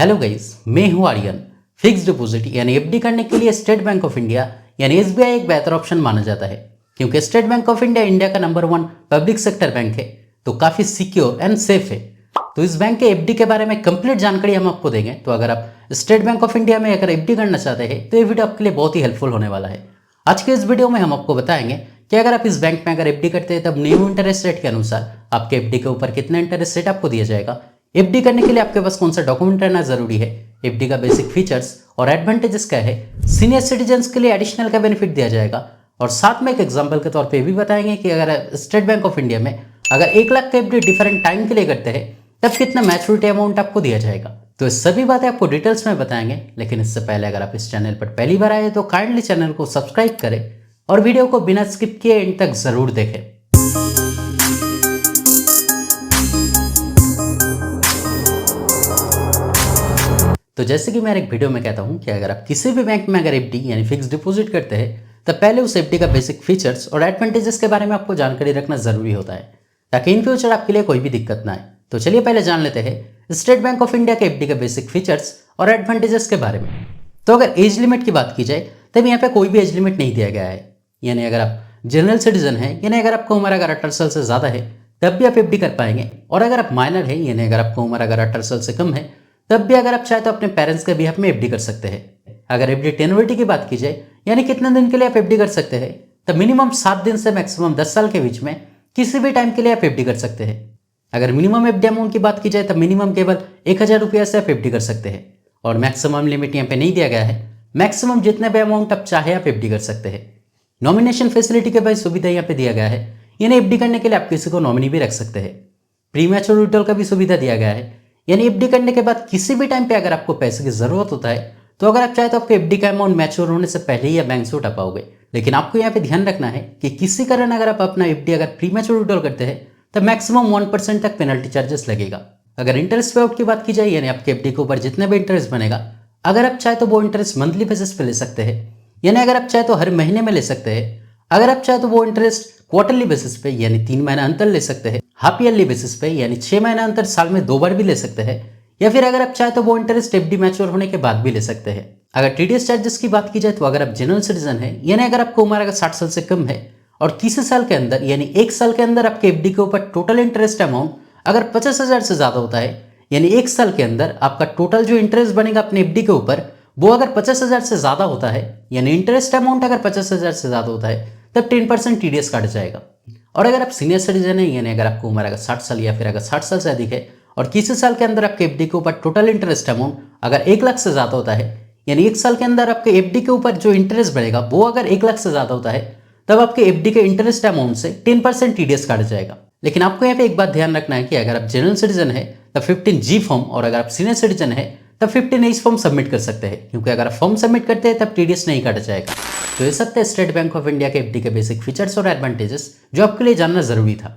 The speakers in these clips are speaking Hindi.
हेलो गाइस, मैं हूं आर्यन। फिक्स डिपॉजिट यानी एफडी करने के लिए स्टेट बैंक ऑफ इंडिया यानी एसबीआई एक बेहतर ऑप्शन माना जाता है, क्योंकि state bank of India India का नंबर 1 पब्लिक सेक्टर बैंक है, तो काफी सिक्योर एंड सेफ है। तो इस बैंक के एफडी के बारे में कंप्लीट जानकारी हम आपको देंगे। तो अगर आप स्टेट बैंक ऑफ इंडिया में अगर एफडी करना चाहते हैं तो ये वीडियो आपके लिए बहुत ही हेल्पफुल होने वाला है। आज के इस वीडियो में हम आपको बताएंगे कि अगर आप इस बैंक में अगर एफडी करते हैं तब न्यू इंटरेस्ट रेट के अनुसार आपके एफडी के ऊपर कितना इंटरेस्ट रेट आपको दिया जाएगा। एफडी करने के लिए आपके पास कौन सा डॉक्यूमेंट रहना जरूरी है, एफडी का बेसिक फीचर्स और एडवांटेजेस क्या है, सीनियर सिटीजन्स के लिए एडिशनल का बेनिफिट दिया जाएगा, और साथ में एक एग्जांपल के तौर पे भी बताएंगे कि अगर स्टेट बैंक ऑफ इंडिया में अगर 1 लाख का एफडी डिफरेंट टाइम के लिए करते हैं तब कितना मैच्योरिटी अमाउंट आपको दिया जाएगा। तो ये सभी बातें आपको डिटेल्स में बताएंगे, लेकिन इससे पहले अगर आप इस चैनल पर पहली बार आए तो काइंडली चैनल को सब्सक्राइब करें और वीडियो को बिना स्किप किए एंड तक जरूर देखें। तो जैसे कि मैं एक वीडियो में कहता हूं कि अगर आप किसी भी बैंक में अगर एफडी यानी फिक्स डिपॉजिट करते हैं तब पहले उस एफडी का बेसिक फीचर्स और एडवांटेजेस के बारे में आपको जानकारी रखना जरूरी होता है, ताकि इन फ्यूचर आपके लिए कोई भी दिक्कत ना आए। तो चलिए पहले जान लेते हैं स्टेट बैंक ऑफ इंडिया के एफडी के बेसिक फीचर्स और एडवांटेजेस के बारे में। तो अगर एज लिमिट की बात की जाए तब यहाँ पे कोई भी एज लिमिट नहीं दिया गया है, यानी अगर आप जनरल सिटीजन है यानी अगर आपको उम्र अगर 18 साल से ज्यादा है तब भी आप एफडी कर पाएंगे, और अगर आप माइनर है यानी अगर आपको उम्र अगर 18 साल से कम है तब भी अगर आप चाहे तो अपने पेरेंट्स के बिहाफ में एफडी कर सकते हैं। अगर एफडी टेन्योरिटी की बात की जाए यानी कितने दिन के लिए आप एफडी कर सकते हैं, तो मिनिमम 7 दिन से मैक्सिमम 10 साल के बीच में किसी भी टाइम के लिए आप एफडी कर सकते हैं। अगर मिनिमम एफडी अमाउंट की बात की जाए तो मिनिमम केवल 1000 रुपया से आप एफडी कर सकते हैं, और मैक्सिमम लिमिट यहाँ पे नहीं दिया गया है। मैक्सिमम जितने भी अमाउंट आप चाहे आप एफडी कर सकते हैं। नॉमिनेशन फैसिलिटी के बाद सुविधा यहाँ पे दिया गया है, यानी एफडी करने के लिए आप किसी को नॉमिनी भी रख सकते हैं। प्री मैच्योर विड्रॉल का भी सुविधा दिया गया है, यानी एफडी करने के बाद किसी भी टाइम पे अगर आपको पैसे की जरूरत होता है तो अगर आप चाहे तो आपके एफडी का अमाउंट मैच्योर होने से पहले ही आप बैंक से उठा पाओगे। लेकिन आपको यहाँ पे ध्यान रखना है कि किसी कारण अगर आप अपना एफडी अगर प्री मैच्योर विड्रॉल करते हैं तो मैक्सिमम 1% तक पेनल्टी चार्जेस लगेगा। अगर इंटरेस्ट पे आउट की बात की जाए यानी आपके एफडी के ऊपर जितने भी इंटरेस्ट बनेगा, अगर आप चाहे तो वो इंटरेस्ट मंथली बेसिस पे ले सकते हैं, यानी अगर आप चाहे तो हर महीने में ले सकते हैं। अगर आप चाहे तो वो इंटरेस्ट क्वार्टरली बेसिस पे यानी 3 महीना अंतर ले सकते हैं, हाफ ईयरली बेसिस पे यानी 6 महीना अंतर साल में 2 बार भी ले सकते हैं, या फिर अगर आप चाहे तो वो इंटरेस्ट एफडी मैच्योर होने के बाद भी ले सकते हैं। अगर टीडीएस चार्जेस की बात की जाए तो अगर आप जनरल सिटीजन है यानी अगर आपको उम्र अगर 60 साल से कम है और 30 साल के अंदर यानी 1 साल के अंदर आपके एफडी के ऊपर टोटल इंटरेस्ट अमाउंट अगर 50,000 से ज्यादा होता है, यानी 1 साल के अंदर आपका टोटल जो इंटरेस्ट बनेगा अपने एफडी के ऊपर वो अगर 50,000 से ज्यादा होता है, यानी इंटरेस्ट अमाउंट अगर 50,000 से ज्यादा होता है तब 10% टीडीएस काट जाएगा। और अगर आप सीनियर सिटीजन है यानी अगर आपको उम्र अगर 60 साल या फिर अगर 60 साल से अधिक है और किसी साल के अंदर आपके एफडी के ऊपर टोटल इंटरेस्ट अमाउंट अगर 1 लाख से ज्यादा होता है, यानी 1 साल के अंदर आपके एफडी के ऊपर जो इंटरेस्ट बढ़ेगा वो अगर 1 लाख से ज्यादा होता है तब आपके एफडी के इंटरेस्ट अमाउंट से 10% टीडीएस काट जाएगा। लेकिन आपको यहाँ पे एक बात ध्यान रखना है कि अगर आप जनरल सिटीजन है तब 15G फॉर्म, और अगर आप सीनियर सिटीजन है तब 15H फॉर्म सबमिट कर सकते हैं, क्योंकि अगर आप फॉर्म सबमिट करते हैं तब टीडीएस नहीं काटा जाएगा। तो ये सब थे स्टेट बैंक ऑफ इंडिया के एफडी के बेसिक फीचर्स और एडवांटेजेस जो आपके लिए जानना जरूरी था।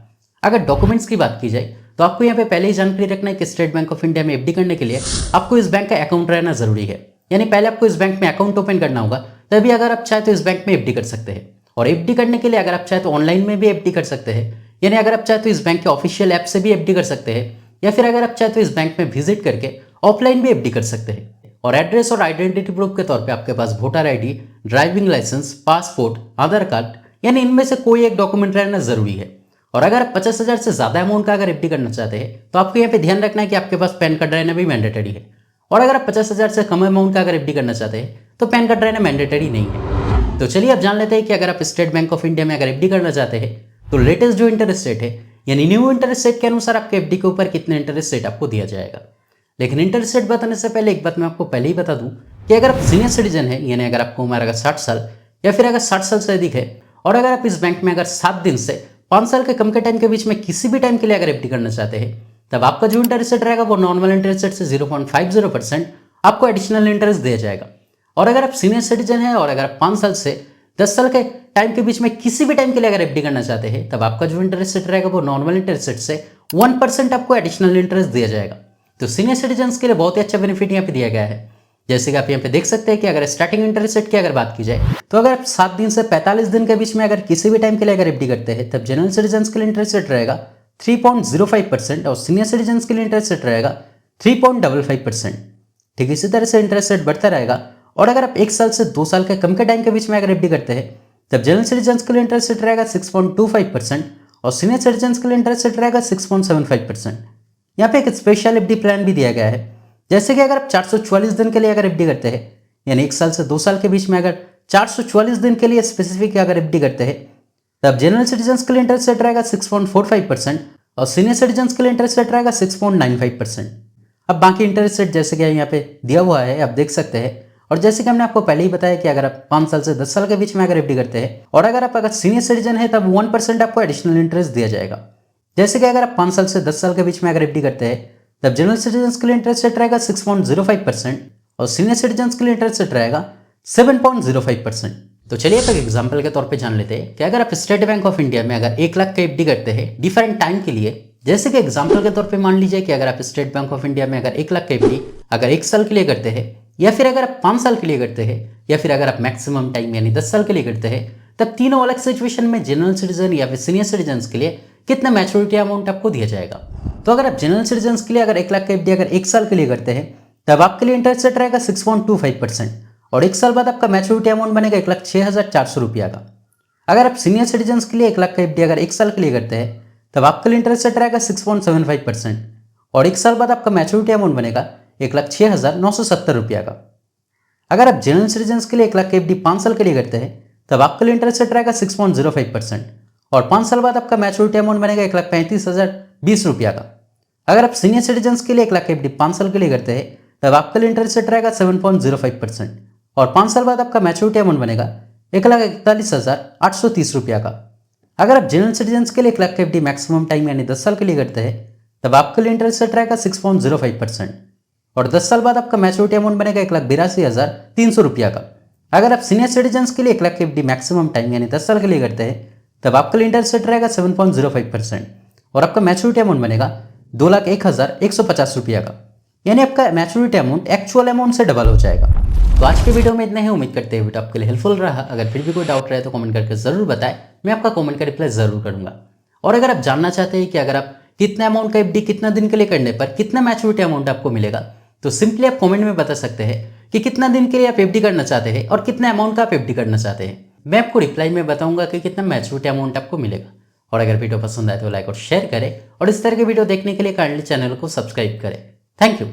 अगर डॉक्यूमेंट्स की बात की जाए तो आपको यहाँ पे पहले ही जानकारी रखना है कि स्टेट बैंक ऑफ इंडिया में एफडी करने के लिए आपको इस बैंक का अकाउंट रहना जरूरी है, यानी पहले आपको इस बैंक में अकाउंट ओपन करना होगा, तभी अगर आप चाहे तो इस बैंक में एफडी कर सकते हैं। और एफडी करने के लिए अगर आप चाहे तो ऑनलाइन में भी एफडी कर सकते हैं, यानी अगर आप चाहे तो इस बैंक के ऑफिशियल ऐप से भी एफडी कर सकते हैं, या फिर अगर आप चाहे तो इस बैंक में विजिट करके ऑफलाइन भी एफडी कर सकते हैं। और एड्रेस और आइडेंटिटी प्रूफ के तौर पे आपके पास voter ID, driving licence, passport, Aadhaar card यानी इनमें से कोई एक डॉक्यूमेंट रहना जरूरी है। और अगर आप 50,000 से ज्यादा अमाउंट का अगर एफडी करना चाहते हैं तो आपको यहाँ पे ध्यान रखना है कि आपके पास पैन कार्ड रहना भी मैंडेटरी है। और अगर आप 50,000 से कम अमाउंट का अगर एफडी करना चाहते हैं तो पैन कार्ड रहना मैंडेटरी नहीं है। तो चलिए अब जान लेते हैं कि अगर आप स्टेट बैंक ऑफ इंडिया में अगर एफडी करना चाहते हैं तो लेटेस्ट जो इंटरेस्ट रेट है यानी न्यू इंटरेस्ट रेट के अनुसार आपके एफडी के ऊपर कितने इंटरेस्ट रेट आपको दिया जाएगा। लेकिन इंटरेस्ट रेट बताने से पहले एक बात मैं आपको पहले ही बता दूं कि अगर आप सीनियर सिटीजन है यानी अगर आपको उम्र अगर 60 साल या फिर अगर 60 साल से अधिक है और अगर आप इस बैंक में अगर 7 दिन से 5 साल के कम के टाइम के बीच में किसी भी टाइम के लिए अगर एफडी करना चाहते हैं तब आपका जो इंटरेस्ट रेट रहेगा वो नॉर्मल इंटरेस्ट रेट से 0.50% आपको एडिशनल इंटरेस्ट दिया जाएगा। और अगर आप सीनियर सिटीजन है और अगर आप 5 साल से 10 साल के टाइम के बीच में किसी भी टाइम के लिए अगर एफडी करना चाहते हैं तब आपका जो इंटरेस्ट रेट रहेगा वो नॉर्मल इंटरेस्ट रेट से 1% आपको एडिशनल इंटरेस्ट दिया जाएगा। तो सीनियर सिटीजन के लिए बहुत ही अच्छा बेनिफिट यहाँ पे दिया गया है। जैसे कि आप यहाँ पे देख सकते हैं कि अगर स्टार्टिंग इंटरेस्ट रेट की अगर बात की जाए तो अगर आप 7 दिन से 45 दिन के बीच में अगर किसी भी टाइम के लिए अगर एफडी करते हैं तब जनरल सिटीजन के लिए इंटरेस्ट रेट रहेगा 3.05% और सीनियर सिटीजन के लिए इंटरेस्ट रेट रहेगा 3.55%। ठीक इसी तरह से इंटरेस्ट रेट बढ़ता रहेगा। और अगर आप 1 साल से 2 साल के कम के टाइम के बीच में अगर एफडी करते हैं तब जनरल सिटीजन के लिए इंटरेस्ट रेट रहेगा 6.25% और सीनियर सिटीजन के लिए इंटरेस्ट रेट रहेगा 6.75%। यहाँ पे एक स्पेशल एफडी प्लान भी दिया गया है, जैसे कि अगर आप 444 दिन के लिए अगर एफडी करते हैं, यानी 1 साल से 2 साल के बीच में अगर 444 दिन के लिए स्पेसिफिक अगर एफडी करते हैं तब जनरल सिटीजन के लिए इंटरेस्ट रेट रहेगा 6.45% और सीनियर सिटीजन के लिए इंटरेस्ट रेट रहेगा 6.95%। अब बाकी इंटरेस्ट रेट जैसे कि यहाँ पे दिया हुआ है आप देख सकते हैं। और जैसे कि हमने आपको पहले ही बताया कि अगर आप 5 साल से 10 साल के बीच में अगर एफडी करते हैं और अगर सीनियर सिटीजन है तब 1% आपको एडिशनल इंटरेस्ट दिया जाएगा। जैसे कि अगर आप 5 साल से 10 साल के बीच में अगर एफडी करते हैं तब जनरल सिटीजन के लिए इंटरेस्ट रेट रहेगा 6.05% और सीनियर सिटीजन के लिए इंटरेस्ट रेट रहेगा 7.05%। तो चलिए अब एक एग्जाम्पल के तौर पे जान लेते हैं कि अगर आप स्टेट बैंक ऑफ इंडिया में अगर 1 लाख का एफडी करते हैं डिफरेंट टाइम के लिए, जैसे कि एग्जाम्पल के तौर पे मान लीजिए कि अगर आप स्टेट बैंक ऑफ इंडिया में अगर 1 लाख का एफडी अगर 1 साल के लिए करते हैं या फिर अगर आप 5 साल के लिए करते हैं या फिर अगर आप मैक्सिमम टाइम यानी 10 साल के लिए करते हैं, तब तीनों अलग सिचुएशन में जनरल सिटीजन या फिर सीनियर सिटीजन के लिए कितना मैच्योरिटी अमाउंट आपको दिया जाएगा। तो अगर आप जनरल सिटीजन के लिए अगर 1 लाख का एफडी अगर 1 साल के लिए करते हैं तब आपके लिए इंटरेस्ट रेट रहेगा 6.25% और 1 साल बाद आपका मैच्योरिटी अमाउंट बनेगा 1,06,400 रुपया का। अगर आप सीनियर सिटीजन के लिए 1 लाख का एफडी अगर 1 साल के लिए करते हैं तब आपके लिए इंटरेस्ट रेट रहेगा 6.75% और 1 साल बाद आपका मैच्योरिटी अमाउंट बनेगा 1,06,970 रुपया का। अगर आप जनरल सिटीजन के लिए 1 लाख का एफडी 5 साल के लिए करते हैं तब आपके लिए इंटरेस्ट रेट रहेगा 6.05% और 5 साल बाद आपका मैच्योरिटी अमाउंट बनेगा 1,35,020 रुपया का। अगर आप सीनियर सिटीजन के लिए 1 लाख का एफडी 5 साल के लिए करते हैं तब आपके लिए इंटरेस्ट रेट रहेगा 7.05% और 5 साल बाद आपका मैच्योरिटी अमाउंट बनेगा 1,41,830 रुपया का। अगर आप जनरल सिटीजन के लिए 1 लाख का एफडी मैक्सिमम टाइम यानी 10 साल के लिए करते हैं तब आपके लिए इंटरेस्ट रेट रहेगा 6.05% और 10 साल बाद आपका मैच्योरिटी अमाउंट बनेगा 1,82,300 रुपया का। अगर आप सीनियर सिटीजन के लिए 1 लाख का एफडी मैक्सिमम टाइम यानी 10 साल के लिए करते हैं तब आपके लिए इंटरेस्ट रेट रहेगा 7.05% और आपका मैच्योरिटी अमाउंट बनेगा 2,01,150 रुपया का, यानी आपका मैच्योरिटी अमाउंट एक्चुअल अमाउंट से डबल हो जाएगा। तो आज के वीडियो में इतना ही, उम्मीद करते हैं वीडियो आपके लिए हेल्पफुल रहा। अगर फिर भी कोई डाउट रहे तो कमेंट करके जरूर बताएं, मैं आपका कमेंट का रिप्लाई जरूर करूंगा। और अगर आप जानना चाहते हैं कि अगर आप कितने अमाउंट का एफडी कितना दिन के लिए करने पर कितना मैच्योरिटी अमाउंट आपको मिलेगा, तो सिंपली आप कमेंट में बता सकते हैं कि कितना दिन के लिए आप एफडी करना चाहते हैं और कितने अमाउंट का आप एफडी करना चाहते हैं। मैं आपको रिप्लाई में बताऊंगा कि कितना मैच्योरिटी अमाउंट आपको मिलेगा। और अगर वीडियो पसंद आए तो लाइक और शेयर करें और इस तरह के वीडियो देखने के लिए काइंडली चैनल को सब्सक्राइब करें। Thank you.